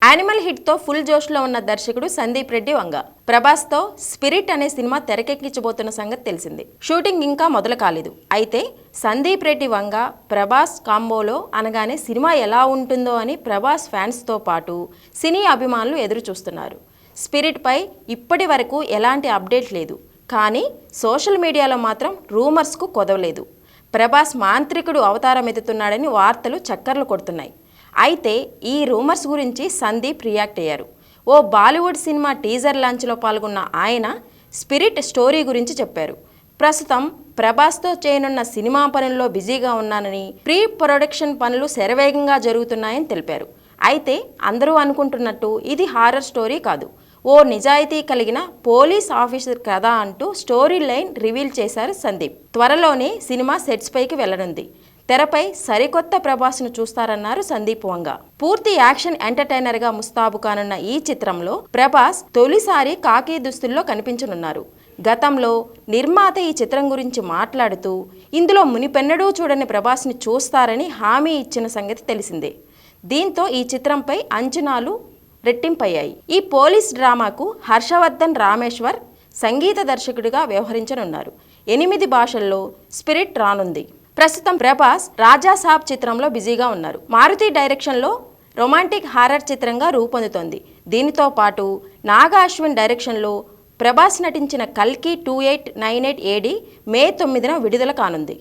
Animal హిట్తో full జోష్లో ఉన్న దర్శకుడు Sandeep Reddy Vanga ప్రభాస్తో spirit అనే సినిమా తెరకెక్కించబోతున్న సంగతి తెలిసింది. షూటింగ్ ఇంకా మొదలు కాలేదు. అయితే సందీప్ రెడ్డి వంగ ప్రభాస్ కాంబోలో అనగానే సినిమా ఎలా ఉంటుందో అని ప్రభాస్ ఫ్యాన్స్తో పాటు సినీ అభిమానులు ఎదురు చూస్తున్నారు. స్పిరిట్పై ఇప్పటి వరకు ఎలాంటి అప్డేట్ లేదు. కానీ సోషల్ మీడియాలో మాత్రం రూమర్స్కు కొదవలేదు. ప్రభాస్ మాంత్రికుడు అవతారం ఎత్తుతున్నాడని వార్తలు చక్కర్లు కొడుతున్నాయి. అయితే ఈ రూమర్స్ గురించి సందీప్ రియాక్ట్ అయ్యారు. ఓ బాలీవుడ్ సినిమా టీజర్ లాంచ్లో పాల్గొన్న ఆయన స్పిరిట్ స్టోరీ గురించి చెప్పారు. ప్రస్తుతం ప్రభాస్తో చేయనున్న సినిమా పనుల్లో బిజీగా ఉన్నానని, ప్రీ ప్రొడక్షన్ పనులు శరవేగంగా జరుగుతున్నాయని తెలిపారు. అయితే అందరూ అనుకుంటున్నట్టు ఇది హారర్ స్టోరీ కాదు, ఓ నిజాయితీ కలిగిన పోలీస్ ఆఫీసర్ కథ అంటూ స్టోరీ లైన్ రివీల్ చేశారు సందీప్. త్వరలోనే సినిమా సెట్స్ పైకి వెళ్లనుంది. తెరపై సరికొత్త ప్రభాస్ను చూస్తారన్నారు సందీప్ వంగ. పూర్తి యాక్షన్ ఎంటర్టైనర్గా ముస్తాబు కానున్న ఈ చిత్రంలో ప్రభాస్ తొలిసారి కాకి దుస్తుల్లో కనిపించనున్నారు. గతంలో నిర్మాత ఈ చిత్రం గురించి మాట్లాడుతూ ఇందులో మునిపెన్నడూ చూడని ప్రభాస్ని చూస్తారని హామీ ఇచ్చిన సంగతి తెలిసిందే. దీంతో ఈ చిత్రంపై అంచనాలు రెట్టింపయ్యాయి. ఈ పోలీస్ డ్రామాకు హర్షవర్ధన్ రామేశ్వర్ సంగీత దర్శకుడిగా వ్యవహరించనున్నారు. 8 భాషల్లో స్పిరిట్ రానుంది. ప్రస్తుతం ప్రభాస్ రాజా సాబ్ చిత్రంలో బిజీగా ఉన్నారు. మారుతి డైరెక్షన్లో రొమాంటిక్ హారర్ చిత్రంగా రూపొందుతోంది. దీనితో పాటు నాగా అశ్విన్ డైరెక్షన్లో ప్రభాస్ నటించిన కల్కి 2898 AD మే 9న విడుదల కానుంది.